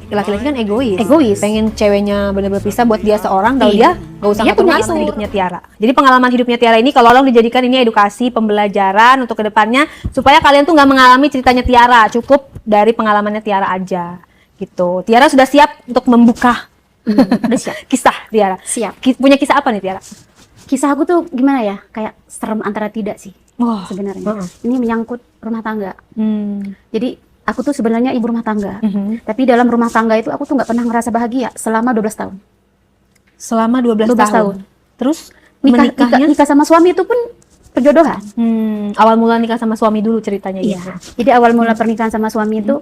laki-laki kan egois. Egois. Pengen ceweknya benar-benar pisah buat dia seorang, kalau dia gak usah ngatur pengalaman hidupnya Tiara. Jadi pengalaman hidupnya Tiara ini kalau tolong dijadikan ini edukasi, pembelajaran untuk kedepannya supaya kalian tuh nggak mengalami ceritanya Tiara, cukup dari pengalamannya Tiara aja gitu. Tiara sudah siap untuk membuka kisah Tiara. Siap. Punya kisah apa nih Tiara? Kisah aku tuh gimana ya, kayak serem antara tidak sih sebenarnya. Ini menyangkut rumah tangga. Jadi aku tuh sebenarnya ibu rumah tangga, tapi dalam rumah tangga itu aku tuh nggak pernah ngerasa bahagia selama 12 tahun. Selama 12 tahun. Terus nikah sama suami itu pun perjodohan. Awal mula nikah sama suami dulu ceritanya. Iya. Jadi awal mula pernikahan sama suami itu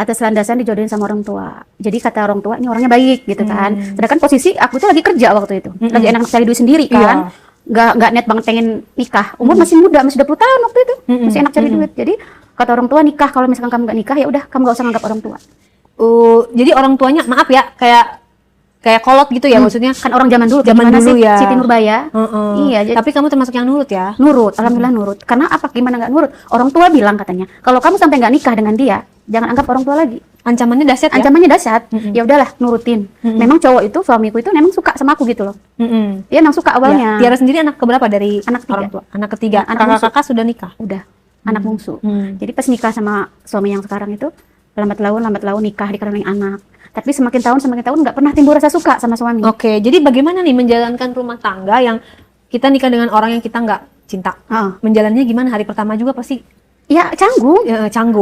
atas landasan dijodohin sama orang tua. Jadi kata orang tua, ini orangnya baik gitu kan. Sedangkan posisi aku tuh lagi kerja waktu itu. Lagi enak cari duit sendiri kan. Nggak niat banget pengen nikah. Umur masih muda, masih 20 tahun waktu itu. Masih enak cari duit. Jadi kata orang tua nikah, kalau misalkan kamu nggak nikah ya udah kamu nggak usah nganggap orang tua. Jadi orang tuanya maaf ya kayak kolot gitu ya maksudnya. Kan orang zaman dulu sih, ya. Siti Nurbaya. Iya, tapi kamu termasuk yang nurut ya? Nurut, alhamdulillah nurut. Karena apa, gimana nggak nurut? Orang tua bilang katanya, kalau kamu sampai nggak nikah dengan dia, jangan anggap orang tua lagi. Ancamannya dahsyat ya? Ancamannya dahsyat. Ya udahlah, nurutin. Memang cowok itu, suamiku itu memang suka sama aku gitu loh. Dia memang suka awalnya. Ya. Tiara sendiri anak keberapa dari anak orang tua? Anak ketiga. Kakak-kakak sudah nikah? Udah, anak bungsu. Jadi pas nikah sama suami yang sekarang itu, lambat laun nikah dikaruniai anak. Tapi semakin tahun nggak pernah timbul rasa suka sama suami. Oke, jadi bagaimana nih menjalankan rumah tangga yang kita nikah dengan orang yang kita nggak cinta? Menjalannya gimana? Hari pertama juga pasti ya canggung.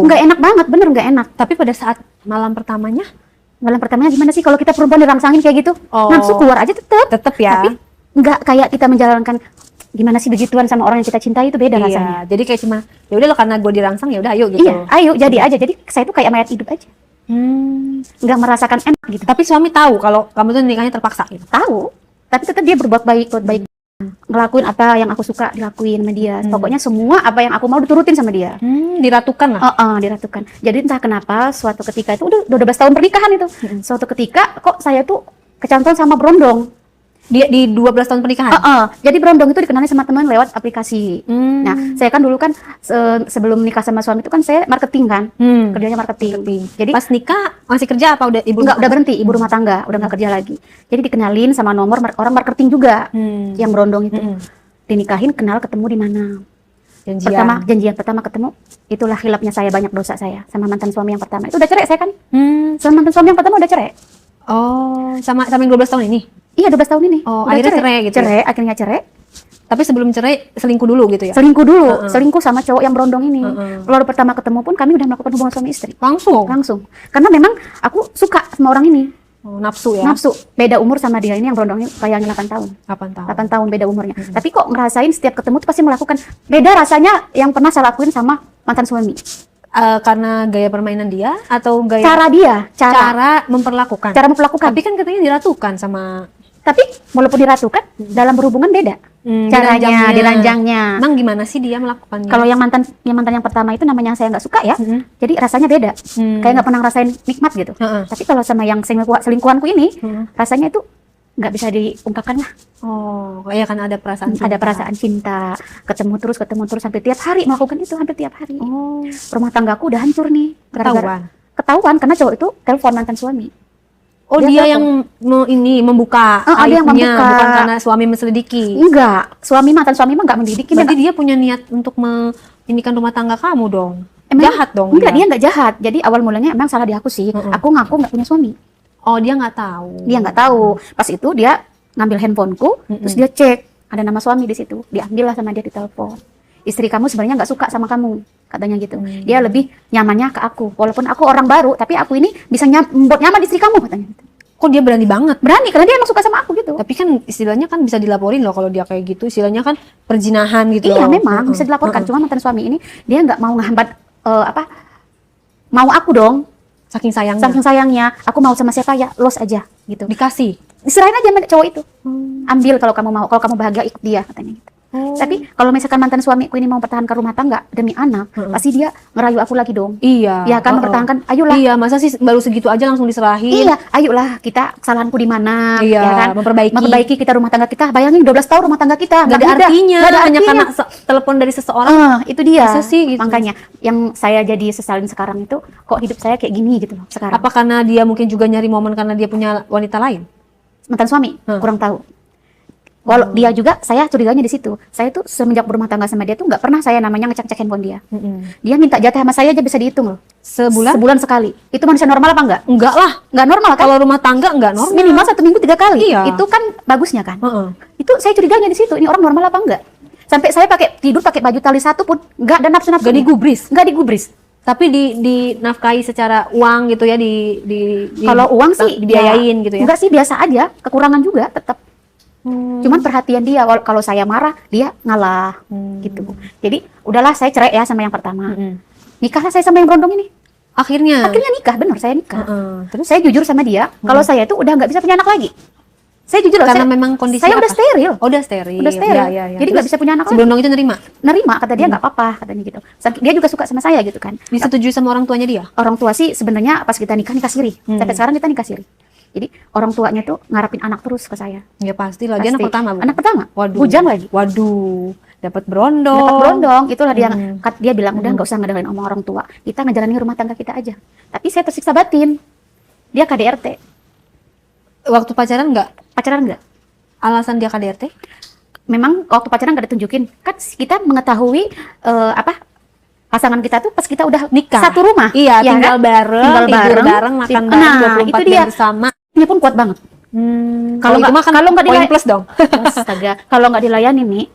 Nggak enak banget, bener nggak enak. Tapi pada saat malam pertamanya gimana sih kalau kita perempuan dirangsangin kayak gitu? Nafsu keluar aja tetep ya. Tapi nggak kayak kita menjalankan gimana sih begituan sama orang yang kita cintai, itu beda rasanya. Jadi kayak cuma ya udah lo karena gue dirangsang ya udah ayo gitu. Iya, ayo jadi aja. Jadi saya tuh kayak mayat hidup aja. Nggak merasakan enak gitu. Tapi suami tahu kalau kamu tuh nikahnya terpaksa gitu? Tahu, tapi tetap dia berbuat baik, ngelakuin apa yang aku suka dilakuin sama dia. Pokoknya semua apa yang aku mau diturutin sama dia. Diratukan lah? Diratukan. Jadi entah kenapa suatu ketika itu udah 12 tahun pernikahan itu. Suatu ketika kok saya tuh kecantol sama berondong. Dia di 12 tahun pernikahan? Jadi berondong itu dikenalin sama teman lewat aplikasi. Nah, saya kan dulu kan sebelum nikah sama suami itu kan saya marketing kan. Kerjanya marketing. Jadi pas nikah masih kerja apa udah ibu? Enggak, udah berhenti, ibu rumah tangga, udah nggak kerja lagi. Jadi dikenalin sama nomor orang marketing juga. Yang berondong itu. Dinikahin, kenal, ketemu di mana. Janjian pertama ketemu, itulah hilapnya saya, banyak dosa saya sama mantan suami yang pertama. Itu udah cerai saya kan. Sama mantan suami yang pertama udah cerai. Sama yang 12 tahun ini? Iya, 12 tahun ini. Akhirnya cerai gitu? Akhirnya cerai. Tapi sebelum cerai selingkuh dulu gitu ya? Selingkuh dulu, selingkuh sama cowok yang berondong ini. Lalu pertama ketemu pun kami udah melakukan hubungan suami istri. Langsung. Karena memang aku suka sama orang ini. Nafsu ya? Nafsu. Beda umur sama dia ini yang berondongnya kayaknya 8 tahun. 8 tahun beda umurnya. Tapi kok ngerasain setiap ketemu tuh pasti melakukan beda rasanya yang pernah saya lakuin sama mantan suami. Karena gaya permainan dia atau gaya cara memperlakukan? Cara memperlakukan. Tapi kan katanya diratukan sama. Tapi walaupun diratukan, dalam berhubungan beda. Caranya, diranjangnya. Emang gimana sih dia melakukannya? Kalau yang mantan yang pertama itu namanya saya nggak suka ya. Jadi rasanya beda. Kayak nggak pernah ngerasain nikmat gitu. Tapi kalau sama yang selingkuhanku ini, rasanya itu nggak bisa diungkapkan lah. Kayak kan ada perasaan cinta. Ada perasaan cinta. Ketemu terus sampai tiap hari melakukan itu, hampir tiap hari. Rumah tanggaku udah hancur nih. Ketahuan karena cowok itu telepon mantan suami. Dia yang membuka aibnya, bukan karena suami menselidiki. Enggak, mantan suami mah nggak mendidik. Berarti dia punya niat untuk menginikan rumah tangga kamu dong. Jahat dong. Enggak, dia nggak jahat. Jadi awal mulanya emang salah di aku sih. Aku ngaku nggak punya suami. Dia nggak tahu. Dia nggak tahu. Pas itu dia ngambil handphoneku, terus dia cek ada nama suami di situ. Diambil lah sama dia, di telepon. Istri kamu sebenarnya nggak suka sama kamu, katanya gitu. Dia lebih nyamannya ke aku. Walaupun aku orang baru, tapi aku ini bisa membuat nyaman istri kamu, katanya gitu. Kok dia berani banget? Berani, karena dia emang suka sama aku gitu. Tapi kan istilahnya kan bisa dilaporin loh kalau dia kayak gitu. Istilahnya kan perzinahan gitu. Iya, memang bisa dilaporkan. Cuma mantan suami ini dia nggak mau ngehambat mau aku dong. Saking sayangnya. Aku mau sama siapa ya, los aja gitu. Dikasih. Diserahin aja sama cowok itu. Ambil kalau kamu mau, kalau kamu bahagia ikut dia, katanya gitu. Tapi kalau misalkan mantan suamiku ini mau mempertahankan rumah tangga demi anak, pasti dia ngerayu aku lagi dong. Iya. Ya kan, mempertahankan, ayolah. Iya, masa sih baru segitu aja langsung diserahin? Iya, ayolah kita kesalahanku di mana, Iya, ya kan? Memperbaiki kita rumah tangga kita. Bayangin 12 tahun rumah tangga kita Gak ada artinya, nggak ada hanya artinya. karena telepon dari seseorang. Itu dia. Masa sih gitu? Makanya yang saya jadi sesalin sekarang itu, kok hidup saya kayak gini gitu loh sekarang. Apa karena dia mungkin juga nyari momen karena dia punya wanita lain? Mantan suami, kurang tahu. Walau dia juga, saya curiganya di situ. Saya tuh semenjak berumah tangga sama dia tuh nggak pernah saya namanya ngecek handphone dia. Dia minta jatah sama saya aja bisa dihitung loh. Sebulan sekali. Itu manusia normal apa enggak? Enggak lah. Nggak normal kan? Kalau rumah tangga enggak normal. Minimal 1 minggu 3 kali. Iya. Itu kan bagusnya kan? Heeh. Itu saya curiganya di situ. Ini orang normal apa enggak? Sampai saya tidur pakai baju tali satu pun nggak ada nafsu-nafsu. Nggak digubris. Nggak digubris. Tapi dinafkahi secara uang gitu ya, Kalau uang sih dibiayain gitu ya. Enggak sih, biasa aja, kekurangan juga tetap. Cuman perhatian dia, kalau saya marah dia ngalah gitu. Jadi udahlah saya cerai ya sama yang pertama. Nikahlah saya sama yang berondong ini. Akhirnya Nikah, benar saya nikah. Terus Saya jujur sama dia, kalau saya itu udah nggak bisa punya anak lagi. Saya jujur loh, karena memang kondisi saya apa? udah steril. Oh, udah steril. Udah steril. Ya. Jadi nggak bisa punya anak si lagi. Berondong itu nerima Kata dia nggak apa-apa katanya gitu. Dia juga suka sama saya gitu kan. disetujui sama orang tuanya dia. Orang tua sih sebenarnya pas kita nikah siri. Sampai sekarang kita nikah siri. Jadi orang tuanya tuh ngarepin anak terus ke saya. Ya pasti lah, dia anak Pasti. pertama bukan? Anak pertama. Waduh. Bujang lagi. Waduh, dapat berondong. Dapat berondong, itulah dia bilang udah nggak usah ngedengerin omong orang tua. Kita ngejalanin rumah tangga kita aja. Tapi saya tersiksa batin. Dia KDRT. Waktu pacaran enggak? Pacaran nggak? Alasan dia KDRT? Memang waktu pacaran nggak ditunjukin. Kan kita mengetahui pasangan kita tuh pas kita udah Nikah. satu rumah. Iya, ya tinggal kan? bareng, Tinggal tidur bareng, bareng, makan Nah, bareng 24 itu jam dia. bersama. Ini pun kuat banget. Kalau itu mah kan kalau nggak poin dilayani- plus dong. Astaga, kalau nggak dilayani nih,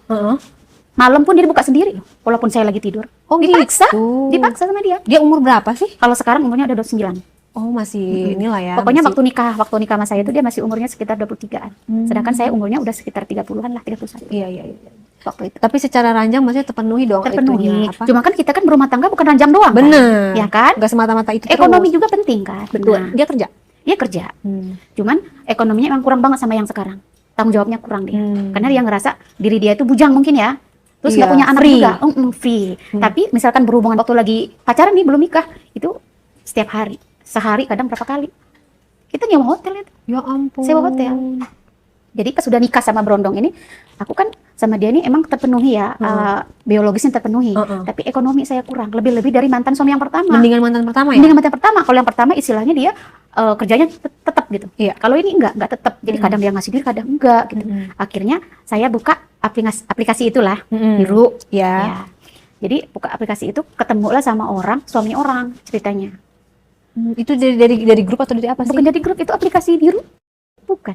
malam pun dia buka sendiri, walaupun saya lagi tidur. Oh, Dipaksa, gitu. dipaksa sama dia. Dia umur berapa sih? Kalau sekarang umurnya udah 29. Oh, masih inilah ya. Pokoknya masih- waktu nikah sama saya itu dia masih umurnya sekitar 23-an. Sedangkan saya umurnya udah sekitar 30-an lah, 31. Iya. Waktu itu. Tapi secara ranjang maksudnya terpenuhi dong Terpenuhi. itunya, apa? Cuma kan kita kan berumah tangga bukan ranjang doang. Bener. Kan? Ya kan? Gak semata-mata itu Ekonomi terus. juga penting kan? Betul. Nah, Dia kerja. dia kerja. Cuman ekonominya emang kurang banget sama yang sekarang. Tanggung jawabnya kurang dia. Karena dia ngerasa diri dia itu bujang mungkin ya. Terus nggak Iya, punya anak free. juga. Free. Tapi misalkan berhubungan waktu lagi pacaran nih belum nikah, itu setiap hari. Sehari kadang berapa kali. Kita nyewa hotel itu. Ya ampun. Sewa hotel. Jadi pas sudah nikah sama berondong ini, aku kan sama dia ini emang terpenuhi ya, biologisnya terpenuhi. Tapi ekonomi saya kurang. Lebih-lebih dari mantan suami yang pertama. Mendingan mantan pertama ya? Mendingan mantan pertama. Kalau yang pertama istilahnya dia kerjanya tetap gitu. Iya. Kalau ini enggak tetap. Jadi kadang dia ngasih duit, kadang enggak gitu. Akhirnya saya buka aplikasi itulah, Biru. Ya. Ya. Jadi buka aplikasi itu ketemulah sama suami orang ceritanya. Itu dari grup atau dari apa sih? Bukan jadi grup, itu aplikasi Biru. Bukan.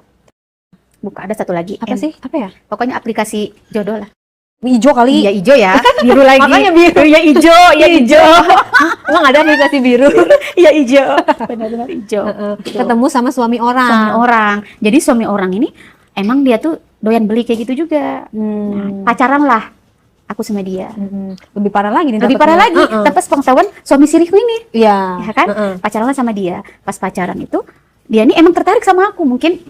Ada satu lagi. Apa sih? Apa ya? Pokoknya aplikasi jodoh lah. Hijau kali. Iya hijau ya. Biru lagi. Makanya biru. Ya hijau, ya hijau. Emang ada aplikasi biru? Iya hijau. Benar-benar hijau. Ketemu sama suami orang. Suami orang. Jadi suami orang ini emang dia tuh doyan beli kayak gitu juga. Nah, pacaran lah aku sama dia. Lebih parah lagi nih. Lebih parah lagi. Tapi pengetahuan suami siriku ini. Iya. Ya kan? Pacaran sama dia. Pas pacaran itu dia ini emang tertarik sama aku. Mungkin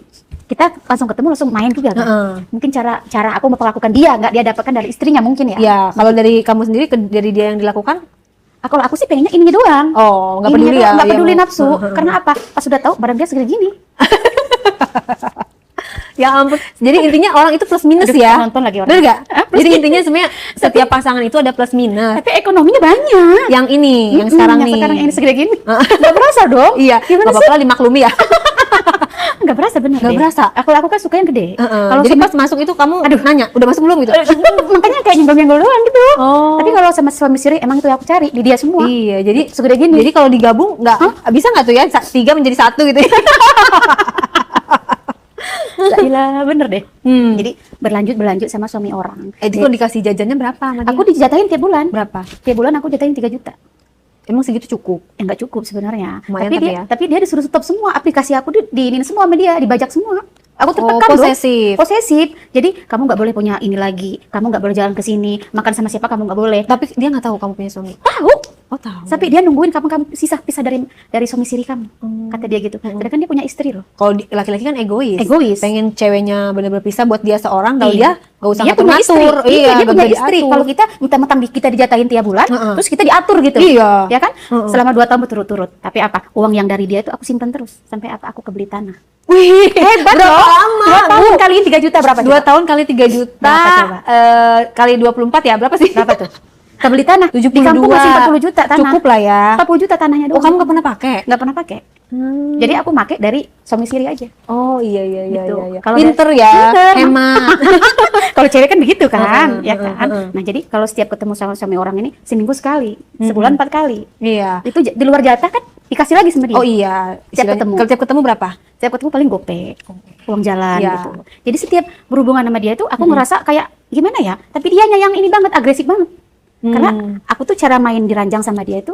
kita langsung ketemu langsung main juga kan. Mungkin cara aku memperlakukan dia nggak dia dapatkan dari istrinya mungkin ya. Ya, kalau dari kamu sendiri dari dia yang dilakukan? Kalau aku sih pengennya ini doang. Oh, nggak peduli ya? Nggak peduli Iya, nafsu. Karena apa? Pas sudah tahu badan dia segede gini. Ya ampun. Jadi intinya orang itu plus minus Aduh, ya. nonton lagi orang. Bener nggak? Jadi intinya sebenarnya setiap pasangan itu ada plus minus. Tapi ekonominya banyak. Yang ini, yang sekarang nih. Sekarang ini segede gini. Nggak berasa dong. Iya. Gimana Nggak sih? apa-apa dimaklumi ya. Nggak berasa bener Nggak deh. berasa? Aku kan suka yang gede. Kalau Jadi sama- pas masuk itu kamu nanya, udah masuk belum gitu? makanya kayak nyenggol-nyenggol doang gitu. Oh. Tapi kalau sama suami siri emang itu yang aku cari di dia semua. Iya, jadi Segede gini. Jadi kalau digabung bisa nggak tuh ya 3 menjadi 1 gitu ya? Gila, bener deh. Jadi berlanjut sama suami orang. Itu kalau dikasih jajannya berapa sama dia? Aku dijatahin tiap bulan. berapa? Tiap bulan aku jatahin 3 juta. Emang segitu cukup? Nggak cukup sebenarnya. Lumayan Tapi tapi dia, ya. tapi dia disuruh stop semua aplikasi aku diinin semua sama dia, dibajak semua. Aku tertekan posesif. Posesif. Jadi kamu nggak boleh punya ini lagi, kamu nggak boleh jalan ke sini, makan sama siapa kamu nggak boleh. Tapi dia nggak tahu kamu punya suami. Tahu. Oh tahu. Sampai dia nungguin kamu pisah dari suami siri kamu. Kata dia gitu. Sedangkan dia punya istri loh. Kalau laki-laki kan egois. Egois. Pengen ceweknya benar-benar pisah buat dia seorang, tahu Iya. dia nggak usah Dia punya istri. ngatur. Iya, dia nggak punya bisa istri. diatur. Kalau kita mentang-mentang kita dijatahin tiap bulan, terus kita diatur gitu. Iya. Ya kan? Selama 2 tahun berturut-turut. Tapi apa? Uang yang dari dia itu aku simpan terus sampai apa? Aku kebeli tanah. Wih, Hebat berapa loh. lama? 2 tahun kali 3 juta berapa? 2 tahun kali 3 juta Berapa coba? kali 24 ya berapa sih? Berapa tuh? Kebeli tanah. 72. Di kampung masih 40 juta tanah. Cukup lah ya. 40 juta tanahnya Oh, doang. kamu nggak pernah pakai? Nggak pernah pakai. Jadi aku pakai dari suami siri aja. Oh iya iya iya Gitu. iya. Kalau Pinter ya, Pinter. hemat. Kalau cewek kan begitu kan, ya kan. heeh. Nah jadi kalau setiap ketemu sama suami orang ini seminggu sekali, sebulan 4 kali. Iya. Itu di luar jatah kan dikasih lagi sama dia. Oh iya. Tiap Istilahnya- ketemu. Kalau tiap ketemu berapa? Setiap ketemu paling gope, uang jalan Iya. gitu. Jadi setiap berhubungan sama dia itu aku ngerasa kayak gimana ya? Tapi dianya yang ini banget, agresif banget. Karena aku tuh cara main di ranjang sama dia itu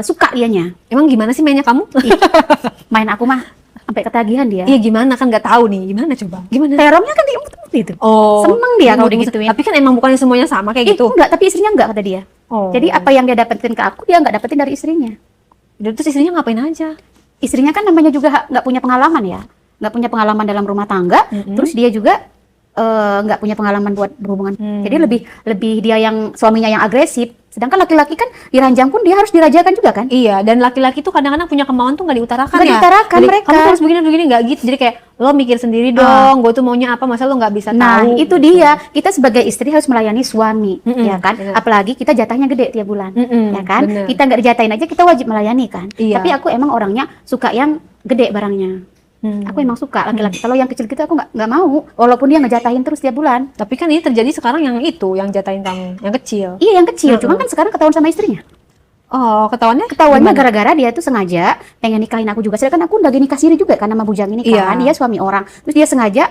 suka dianya. Emang gimana sih mainnya kamu? Ih, main aku mah sampai ketagihan dia. Iya gimana kan nggak tahu nih. Gimana coba? Gimana? Terongnya kan diemut-emut itu. Oh. Seneng dia kalau Emut-emut. digituin. Tapi kan emang bukannya semuanya sama kayak gitu. Enggak, tapi istrinya enggak kata dia. Oh. Jadi apa yang dia dapetin ke aku, dia enggak dapetin dari istrinya. Terus istrinya ngapain aja? Istrinya kan namanya juga enggak punya pengalaman ya. Enggak punya pengalaman dalam rumah tangga, terus dia juga enggak punya pengalaman buat berhubungan. Jadi lebih dia yang suaminya yang agresif. Sedangkan laki-laki kan diranjang pun dia harus dirajakan juga kan? Iya, dan laki-laki tuh kadang-kadang punya kemauan tuh nggak diutarakan Nggak ya. diutarakan Jadi, mereka. Kamu tuh harus begini nggak gitu. Jadi kayak lo mikir sendiri dong. Gue tuh maunya apa? Masa lo nggak bisa Nah, tahu? itu dia. Kita sebagai istri harus melayani suami, ya kan? bener. Apalagi kita jatahnya gede tiap bulan, ya kan? bener. Kita nggak dijatahin aja, kita wajib melayani kan? Iya. Tapi aku emang orangnya suka yang gede barangnya. Aku emang suka laki-laki. Kalau yang kecil-kecil aku nggak mau, walaupun dia ngejatahin terus tiap bulan. Tapi kan ini terjadi sekarang yang itu, yang jatahin kamu, yang kecil. Iya, yang kecil. Cuman kan sekarang ketahuan sama istrinya. Oh, ketahuannya? Ketahuannya gara-gara dia tuh sengaja pengen nikahin aku juga. Sedangkan aku udah nikah siri juga kan sama Bujang ini kan. Iya. Dia suami orang. Terus dia sengaja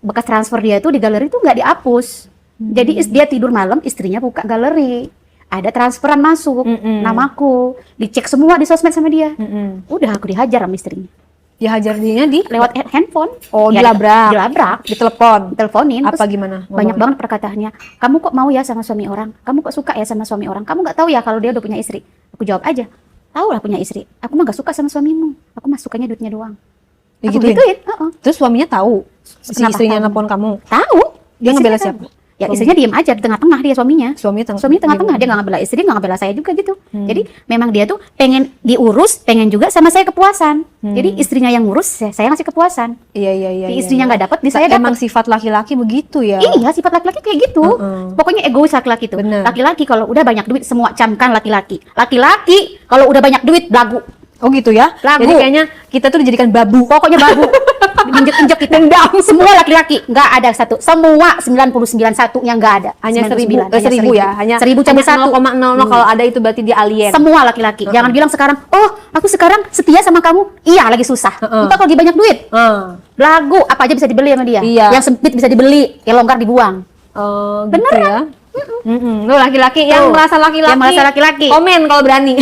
bekas transfer dia tuh di galeri tuh nggak dihapus. Jadi dia tidur malam, istrinya buka galeri. Ada transferan masuk, namaku. Dicek semua di sosmed sama dia. Udah aku dihajar sama istrinya. Dihajar dia di Lewat handphone. Oh, Ya, dilabrak. Dilabrak. ditelepon. Teleponin. Apa terus gimana? banyak banget perkataannya. Kamu kok mau ya sama suami orang? Kamu kok suka ya sama suami orang? Kamu nggak tahu ya kalau dia udah punya istri? Aku jawab aja. Tahu lah punya istri. Aku mah nggak suka sama suamimu. Aku mah sukanya duitnya doang. Aku Digituin? gituin. Heeh. Terus suaminya tahu si Kenapa istrinya tahu? nelpon kamu. Tahu. Dia Istrinya ngebela tahu. siapa? Ya istrinya diem aja di tengah-tengah dia suaminya. Suaminya Tengah-tengah dia nggak ngebela istri, nggak ngebela saya juga gitu. Jadi memang dia tuh pengen diurus, pengen juga sama saya kepuasan. Jadi istrinya yang ngurus, saya ngasih kepuasan. Iya iya iya. Di istrinya nggak dapat, di saya Emang dapat. sifat laki-laki begitu ya. Iya, sifat laki-laki kayak gitu. Pokoknya egois laki-laki tuh. Bener. Laki-laki kalau udah banyak duit semua camkan laki-laki. Laki-laki kalau udah banyak duit belagu. Oh gitu ya. Lagu. Jadi kayaknya kita tuh dijadikan babu. Pokoknya babu. Injek-injek kita. Semua laki-laki, nggak ada satu. Semua 99 satunya nggak ada. Hanya 99, 1000 ya. Hanya 1000 campur satu. 0,00 kalau ada itu berarti dia alien. Semua laki-laki. Jangan bilang sekarang, oh aku sekarang setia sama kamu. Iya lagi susah. Entah kalau lagi banyak duit. Lagu apa aja bisa dibeli sama dia. Iya. Yang sempit bisa dibeli, yang longgar dibuang. Oh, gitu Bener ya. Lu laki-laki yang merasa laki-laki. Yang merasa laki-laki. Komen kalau berani.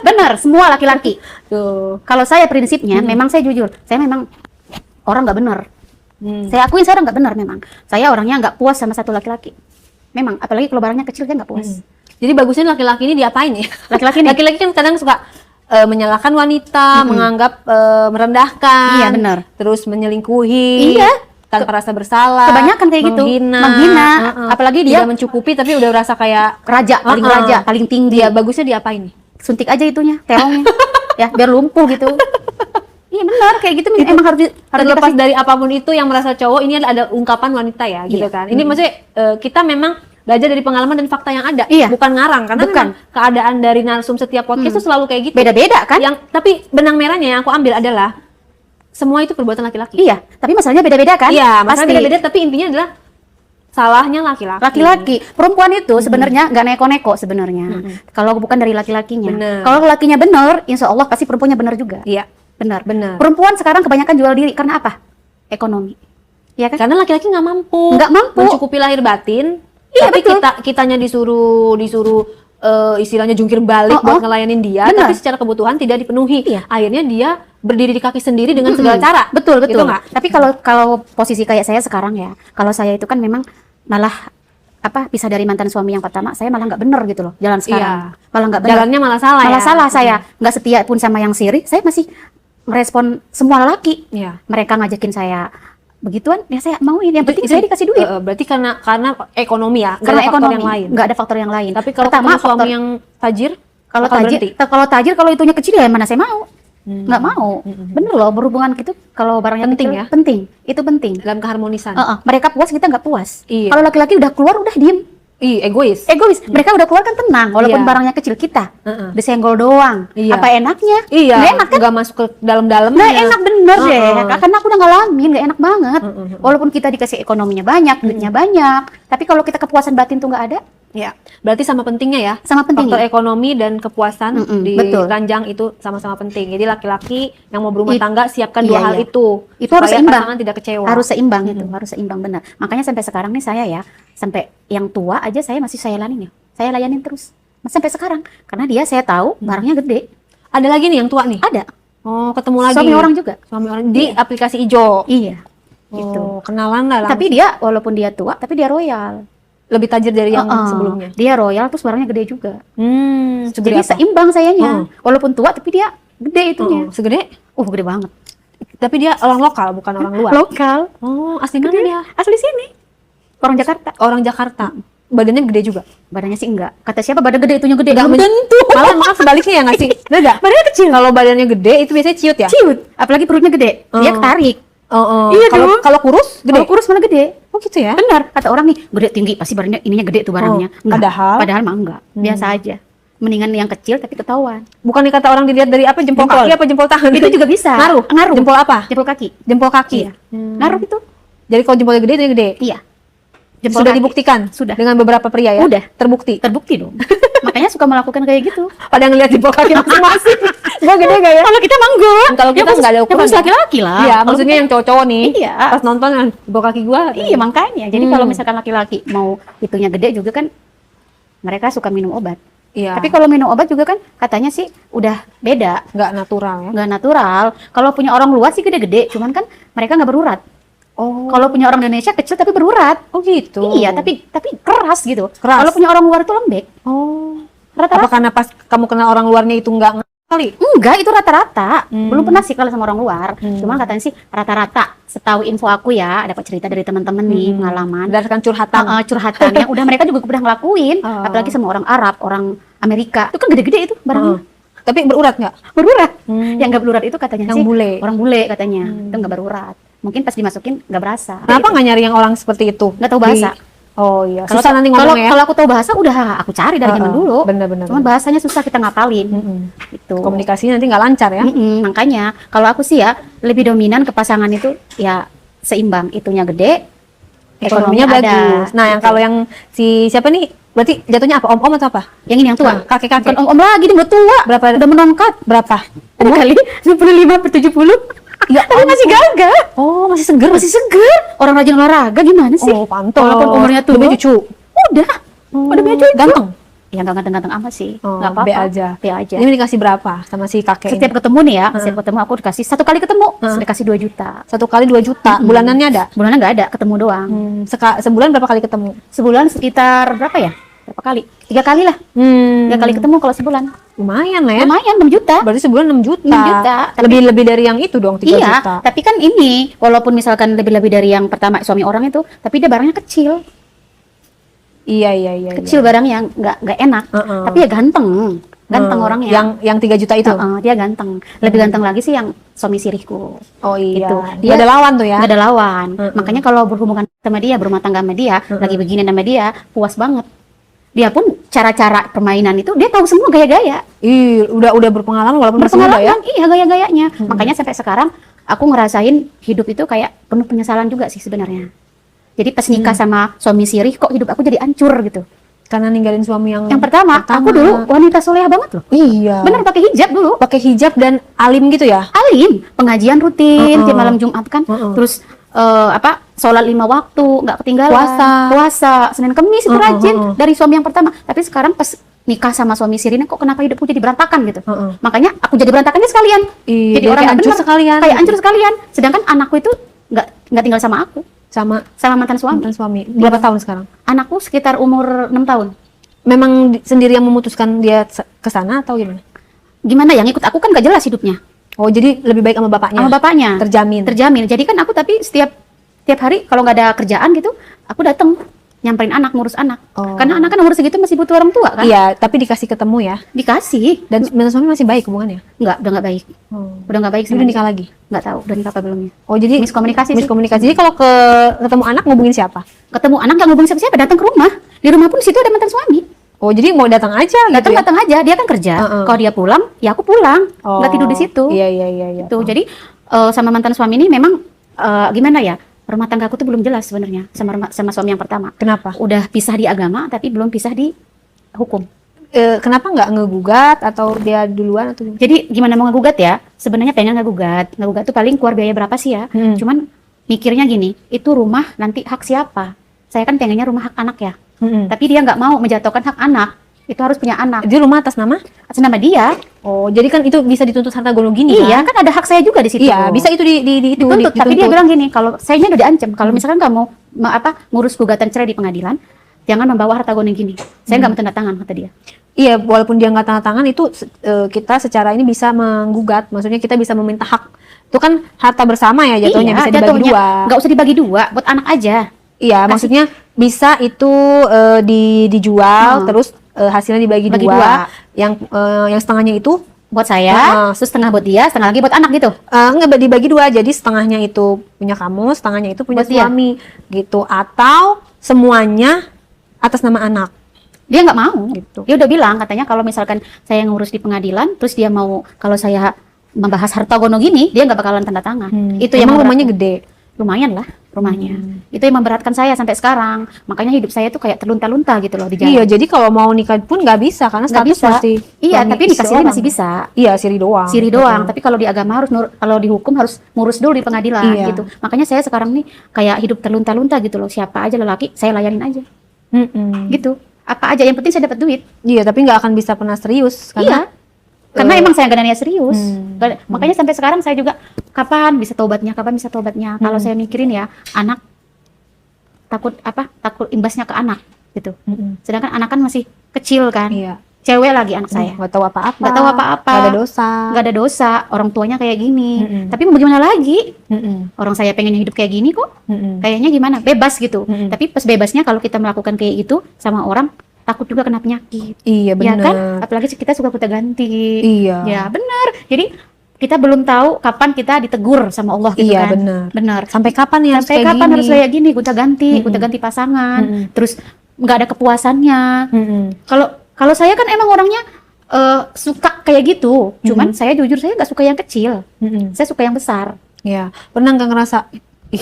Bener, semua laki-laki. Tuh. Kalau saya prinsipnya, memang saya jujur, saya memang orang nggak bener. Saya akuin saya orang nggak bener memang. Saya orangnya nggak puas sama satu laki-laki. Memang, apalagi kalau barangnya kecil saya nggak puas. Jadi bagusnya laki-laki ini diapain ya? Laki-laki nih. Laki-laki kan kadang suka menyalahkan wanita, menganggap merendahkan. Iya, benar. Terus menyelingkuhi. Iya. Tanpa rasa bersalah. Kebanyakan kayak gitu. Menghina. Apalagi dia tidak mencukupi tapi udah rasa kayak raja, paling tinggi. dia bagusnya diapain nih? Suntik aja itunya, terongnya. Ya, biar lumpuh gitu. Iya benar, kayak gitu emang harus Terlepas dikasih. dari apapun itu yang merasa cowok, ini ada ungkapan wanita ya, gitu Iya. kan. Ini maksudnya kita memang belajar dari pengalaman dan fakta yang ada, Iya. bukan ngarang. Karena Bukan. memang keadaan dari narsum setiap podcast itu selalu kayak gitu. Beda-beda kan? Tapi benang merahnya yang aku ambil adalah semua itu perbuatan laki-laki. Iya, tapi masalahnya beda-beda kan? Iya, masalah Pasti. beda-beda tapi intinya adalah salahnya laki-laki. Laki-laki, perempuan itu sebenarnya nggak neko-neko sebenarnya. Kalau bukan dari laki-lakinya. Bener. Kalau lakinya benar, insya Allah pasti perempuannya benar juga. Iya, Benar. benar. Perempuan sekarang kebanyakan jual diri karena apa? Ekonomi. Iya kan? Karena laki-laki nggak mampu. Nggak mampu. Mencukupi lahir batin. Iya, tapi betul. kitanya disuruh istilahnya jungkir balik Oh, buat oh. ngelayanin dia, Benar. tapi secara kebutuhan tidak dipenuhi. Iya. Akhirnya dia berdiri di kaki sendiri dengan segala cara. Betul, Gitu betul. nggak? Tapi kalau posisi kayak saya sekarang ya, kalau saya itu kan memang malah pisah dari mantan suami yang pertama, saya malah nggak bener gitu loh jalan sekarang. Iya. Malah nggak bener. Jalannya malah salah Malah ya. salah saya. Nggak setia pun sama yang siri, saya masih merespon semua lelaki. Iya. Mereka ngajakin saya begituan, ya saya mauin. Yang penting saya dikasih duit. Berarti karena ekonomi ya, nggak Karena ada faktor ekonomi, yang lain. nggak ada faktor yang lain. Tapi kalau pertama ketemu suami yang tajir, kalau bakal tajir, berhenti? kalau itunya kecil ya mana saya mau. Nggak mau. Bener loh, berhubungan gitu kalau barangnya Penting kecil, ya? penting. Itu penting. dalam keharmonisan. Mereka puas, kita nggak puas. Iya. Kalau laki-laki udah keluar udah diem. Egois. Egois. Mereka udah keluar kan tenang, walaupun Iya. barangnya kecil, kita Heeh. disenggol doang. Iya. Apa enaknya? Iya, Nggak enak kan? nggak masuk ke dalam-dalamnya. Nggak enak bener deh, Heeh. karena aku udah ngalamin, nggak enak banget. Walaupun kita dikasih ekonominya banyak, duitnya banyak, tapi kalau kita kepuasan batin tuh nggak ada, Ya, berarti sama pentingnya ya. sama penting. Faktor ekonomi dan kepuasan di betul. ranjang itu sama-sama penting. Jadi laki-laki yang mau berumah tangga siapkan iya, dua hal iya. itu. Itu harus supaya seimbang. pasangan tidak kecewa. Harus seimbang itu, harus seimbang benar. Makanya sampai sekarang nih saya ya, sampai yang tua aja saya masih saya layanin ya. Saya layanin terus. Sampai sekarang. Karena dia saya tahu barangnya gede. Ada lagi nih yang tua nih. Ada. Oh, ketemu lagi. Suami orang juga. Suami orang di aplikasi ijo. Iya. Oh, Gitu. kenalan lah. Tapi dia walaupun dia tua, tapi dia royal. lebih tajir dari yang Heeh. sebelumnya. Dia royal terus barangnya gede juga. Segede Jadi apa? seimbang sayanya. Walaupun tua tapi dia gede itunya. Segede? Gede banget. Tapi dia orang lokal, bukan orang luar. Lokal. Oh, asli mana dia? Asli sini. Orang Jakarta. Orang Jakarta. Badannya gede juga. Badannya sih enggak. Kata siapa badan gede itunya gede? Nggak Belum tentu. Malah sebaliknya ya nggak sih? Enggak. Badannya kecil. Kalau badannya gede itu biasanya ciut ya? Ciut. Apalagi perutnya gede. Dia ketarik. Iya, dong. kalau kurus gede. Kalau kurus malah gede. Oh gitu ya? Benar. Kata orang nih, gede tinggi pasti badannya ininya gede tuh barangnya. Enggak. Padahal mah enggak. Biasa aja. Mendingan yang kecil tapi ketahuan. Bukannya kata orang dilihat dari apa jempol kaki apa jempol tangan? Itu juga bisa. Ngaruh. Jempol apa? Jempol kaki. Jempol kaki. Iya. Ngaruh itu. Jadi kalau jempolnya gede itu gede. Iya. Sudah kaki. dibuktikan? Sudah. Dengan beberapa pria ya? Udah. Terbukti. Terbukti dong. Makanya suka melakukan kayak gitu. Pada ngelihat jempol kaki masing-masing. Gua gede gak ya? Kalau kita mah enggak. Kalau kita nggak ada ukuran. Ya laki-laki lah. Iya, Kalau maksudnya yang cowok-cowok nih. Iya. Pas nonton jempol kaki gua. Iya makanya. Jadi kalau misalkan laki-laki mau itunya gede juga kan mereka suka minum obat. Iya. Tapi kalau minum obat juga kan katanya sih udah beda, nggak natural ya. nggak natural. Kalau punya orang luar sih gede-gede, cuman kan mereka nggak berurat. Oh. Kalau punya orang Indonesia kecil tapi berurat. Oh gitu. Iya, tapi keras gitu. Keras. Kalau punya orang luar itu lembek. Oh. Rata-rata. Apa karena pas kamu kenal orang luarnya itu nggak kali? Enggak, itu rata-rata. Belum pernah sih kalau sama orang luar. Cuman katanya sih rata-rata. Setahu info aku ya, dapat cerita dari teman-teman nih, pengalaman. Berdasarkan curhatan. Curhatannya udah mereka juga udah ngelakuin. Apalagi sama orang Arab, orang Amerika. Itu kan gede-gede itu barangnya. Tapi berurat nggak? Berurat. Yang nggak berurat itu katanya Yang sih bule. orang bule katanya. Itu nggak berurat. Mungkin pas dimasukin nggak berasa. Kenapa nggak nyari yang orang seperti itu? Nggak tahu bahasa. Oh iya. Kalau Susah nanti ngomong ya. Kalau aku tahu bahasa udah aku cari dari zaman dulu. Bener-bener. Cuman bahasanya susah kita ngapalin. Itu. Komunikasinya nanti nggak lancar ya. Makanya kalau aku sih ya lebih dominan ke pasangan itu ya seimbang, itunya gede, Ekonominya ada. bagus. Nah, yang Gitu. kalau yang si siapa nih? Berarti jatuhnya apa? Om-om atau apa? Yang ini yang tua. Nah, kakek-kakek. Bukan om lagi, dia udah tua. Berapa? Udah menongkat. Berapa? Ada kali 65 per 70. Ya Tapi masih gagah. Oh, masih seger. Masih seger. Orang rajin olahraga gimana sih? Oh, pantes. Walaupun umurnya tua. Demi cucu. Udah. Udah punya cucu. Ganteng. Ya nggak ganteng-ganteng amat sih. Oh, Nggak apa-apa. B aja. B aja. Ini dikasih berapa sama si kakek Setiap ini? ketemu nih ya, setiap ketemu aku dikasih satu kali ketemu, dikasih 2 juta. 1 kali 2 juta. Bulanannya ada? Bulannya nggak ada, ketemu doang. Sebulan berapa kali ketemu? Sebulan sekitar berapa ya? Berapa kali? 3 kali lah. 3 kali ketemu kalau sebulan. Lumayan lah ya. Lumayan 6 juta. Berarti sebulan 6 juta. 6 juta. Lebih dari yang itu dong, 3 Iya, juta. tapi kan ini walaupun misalkan lebih-lebih dari yang pertama suami orang itu, tapi dia barangnya kecil. Iya. Kecil barang yang nggak enak. Tapi ya ganteng. Ganteng orangnya. Yang 3 juta itu? Dia ganteng. Lebih ganteng lagi sih yang suami sirihku. Oh iya. Gitu. Dia ada lawan tuh ya? Nggak ada lawan. Makanya kalau berhubungan sama dia, berumah tangga sama dia, lagi begini sama dia, puas banget. Dia pun cara-cara permainan itu dia tahu semua gaya-gaya. Ih, udah berpengalaman walaupun masih muda ya? Iya gaya-gayanya. Makanya sampai sekarang aku ngerasain hidup itu kayak penuh penyesalan juga sih sebenarnya. Jadi pas nikah sama suami sirih kok hidup aku jadi hancur gitu. Karena ninggalin suami yang pertama, aku dulu wanita soleha banget loh. Iya. Bener pakai hijab dulu. Pakai hijab dan alim gitu ya? Alim, pengajian rutin tiap malam Jumat kan. Terus sholat 5 waktu, nggak ketinggalan. Puasa. Senin Kemis itu rajin dari suami yang pertama. Tapi sekarang pas nikah sama suami siri ini kok kenapa hidupku jadi berantakan gitu. Heeh. Makanya aku jadi berantakannya sekalian. Iya, Jadi dia orang kayak nggak hancur bener, sekalian. kayak hancur sekalian. Sedangkan anakku itu nggak tinggal sama aku, sama mantan suami. mantan suami. Berapa tahun sekarang? Anakku sekitar umur 6 tahun. Memang sendiri yang memutuskan dia ke sana atau gimana? Gimana ya, ngikut aku kan gak jelas hidupnya. Oh, jadi lebih baik sama bapaknya. Sama bapaknya. Terjamin. Jadi kan aku tapi tiap hari kalau nggak ada kerjaan gitu, aku datang nyamperin anak, ngurus anak. Oh. Karena anak kan umur segitu masih butuh orang tua kan? Iya, tapi dikasih ketemu ya. Dikasih. Dan mantan suami masih baik hubungannya? Udah nggak baik. Udah nggak baik. Dia udah nikah lagi? Nggak tahu, udah nikah apa belumnya. Oh, jadi Miskomunikasi sih. Jadi kalau ketemu anak ngubungin siapa? Ketemu anak nggak ngubungin siapa-siapa, datang ke rumah. Di rumah pun di situ ada mantan suami. Oh, jadi mau datang aja gitu ya? Datang aja, dia kan kerja. Kalau dia pulang, ya aku pulang. Nggak tidur di situ. Iya. Tuh, jadi sama mantan suami ini memang gimana ya? Rumah tangga aku tuh belum jelas sebenarnya sama suami yang pertama. Kenapa? Udah pisah di agama tapi belum pisah di hukum. Kenapa nggak ngegugat atau dia duluan atau gimana? Jadi gimana mau ngegugat ya? Sebenarnya pengen ngegugat tuh paling keluar biaya berapa sih ya? Cuman mikirnya gini, itu rumah nanti hak siapa? Saya kan pengennya rumah hak anak ya. Tapi dia nggak mau menjatuhkan hak anak. Itu harus punya anak. Jadi rumah atas nama? Atas nama dia. Oh, jadi kan itu bisa dituntut harta gono gini Iya, kan ada hak saya juga di situ. Iya, bisa itu dituntut. Tapi dia bilang gini, kalau sayanya udah diancam, kalau misalkan kamu ngurus gugatan cerai di pengadilan, jangan membawa harta gono gini. Saya nggak mau tanda tangan, kata dia. Iya, walaupun dia nggak tanda tangan itu kita secara ini bisa menggugat. Maksudnya kita bisa meminta hak. Itu kan harta bersama ya jatuhnya, bisa dibagi dua. Nggak usah dibagi dua, buat anak aja. Iya, maksudnya bisa itu dijual terus hasilnya dibagi dua. Yang setengahnya itu buat saya, terus setengah buat dia, setengah lagi buat anak gitu. Enggak, dibagi dua, jadi setengahnya itu punya kamu, setengahnya itu punya buat suami gitu, atau semuanya atas nama anak. Dia nggak mau Gitu. Dia udah bilang katanya kalau misalkan saya ngurus di pengadilan terus dia mau kalau saya membahas harta gono gini, dia nggak bakalan tanda tangan. Itu yang rumahnya gede. Lumayan lah rumahnya. Itu yang memberatkan saya sampai sekarang. Makanya hidup saya tuh kayak terlunta-lunta gitu loh di jalan. Iya, jadi kalau mau nikah pun nggak bisa karena status masih iya, suami tapi nikah siri seorang. masih bisa. Iya, siri doang. Siri doang, tapi kalau di agama harus kalau di hukum harus ngurus dulu di pengadilan Iya. gitu. Makanya saya sekarang nih kayak hidup terlunta-lunta gitu loh. Siapa aja lelaki saya layanin aja. Gitu. Apa aja yang penting saya dapat duit. Iya, tapi nggak akan bisa pernah serius karena Karena emang saya nggak ada niat serius. Makanya sampai sekarang saya juga kapan bisa tobatnya. Kalau saya mikirin ya anak takut imbasnya ke anak gitu. Sedangkan anak kan masih kecil kan. Iya. Cewek lagi anak saya. Nggak tahu apa-apa. Nggak tahu apa-apa. Nggak ada dosa. Orang tuanya kayak gini. Tapi mau gimana lagi? Orang saya pengennya hidup kayak gini kok. Kayaknya gimana? Bebas gitu. Tapi pas bebasnya kalau kita melakukan kayak gitu sama orang, takut juga kena penyakit. Iya, benar. Ya kan? Apalagi kita suka gonta-ganti. Iya. Ya, benar. Jadi kita belum tahu kapan kita ditegur sama Allah gitu Iya, kan. benar. Sampai kapan ya Sampai kapan harus kayak gini, gonta-ganti pasangan. Terus nggak ada kepuasannya. Kalau saya kan emang orangnya suka kayak gitu. Cuman saya jujur saya nggak suka yang kecil. Saya suka yang besar. Iya. Pernah nggak ngerasa,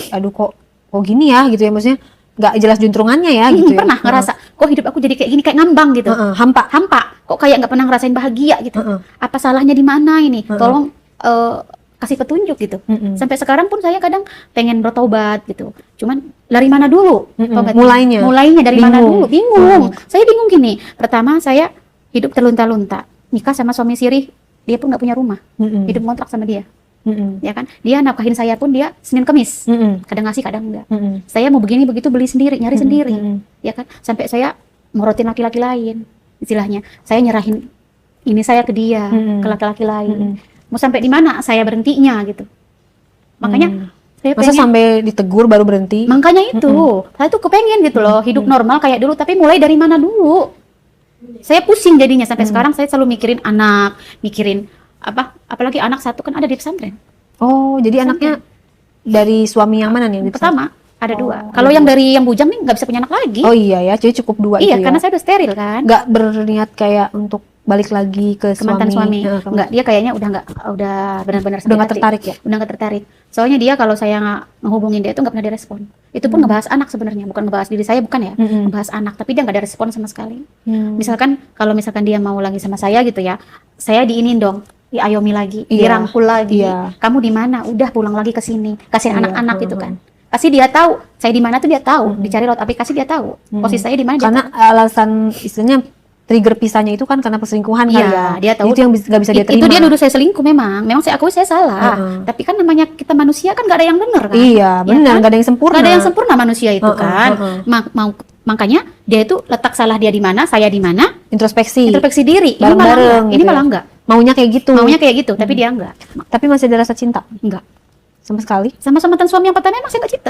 aduh kok gini ya gitu ya, maksudnya nggak jelas juntrungannya ya gitu ya. Pernah ngerasa kok hidup aku jadi kayak gini, kayak ngambang gitu. Hampa. Kok kayak nggak pernah ngerasain bahagia gitu. Apa salahnya di mana ini? Tolong kasih petunjuk gitu. Sampai sekarang pun saya kadang pengen bertobat gitu. Cuman dari mana dulu? Mulainya dari mana dulu? Bingung. Saya bingung gini. Pertama saya hidup terlunta-lunta. Nikah sama suami siri, dia pun nggak punya rumah. Hidup ngontrak sama dia. Ya kan, dia nafkahin saya pun dia Senin Kemis, kadang ngasih kadang enggak. Saya mau begini begitu beli sendiri, nyari sendiri, ya kan, sampai saya morotin laki-laki lain, istilahnya saya nyerahin ini saya ke dia, ke laki-laki lain. Mau sampai di mana saya berhentinya gitu. Makanya saya pengen, sampai ditegur baru berhenti. makanya itu saya tuh kepengen gitu loh hidup normal kayak dulu, tapi mulai dari mana dulu. Saya pusing jadinya sampai sekarang saya selalu mikirin anak, mikirin apalagi anak satu kan ada di pesantren. Oh, jadi anaknya dari suami yang mana nih? Yang pertama ada dua. Kalau yang dari yang bujang nih nggak bisa punya anak lagi. Oh iya ya, jadi cukup dua. Iya, itu karena ya. saya udah steril kan. Nggak berniat kayak untuk balik lagi ke mantan suami. Nggak, dia kayaknya udah benar-benar udah nggak tertarik ya. Udah nggak tertarik. Soalnya dia kalau saya ngehubungin dia itu nggak pernah direspon. Itu pun ngebahas anak sebenarnya, bukan ngebahas diri saya, bukan ya. Ngebahas anak, tapi dia nggak ada respon sama sekali. Misalkan kalau misalkan dia mau lagi sama saya gitu ya, saya diinin dong. Diayomi lagi, dirangkul lagi. Kamu di mana? Udah pulang lagi ke sini. Kasih anak-anak gitu kan. Kasih dia tahu, saya di mana tuh dia tahu. Dicari lewat aplikasi dia tahu. Posisi saya di mana. Karena alasan istilahnya trigger pisahnya itu kan karena perselingkuhan kali ya. Iya, dia tahu. Itu yang nggak bisa dia terima. Itu dia nuduh saya selingkuh memang saya akui saya salah. Tapi kan namanya kita manusia kan nggak ada yang benar kan. Iya, benar, kan? nggak ada yang sempurna. Nggak ada yang sempurna manusia itu kan. Makanya dia itu letak salah dia di mana, saya di mana. Introspeksi Diri. bareng-bareng Ini gitu malah ya. enggak. Maunya kayak gitu. Tapi dia enggak. Tapi masih ada rasa cinta Enggak. sama sekali. Sama mantan suami yang pertama emang saya enggak cinta.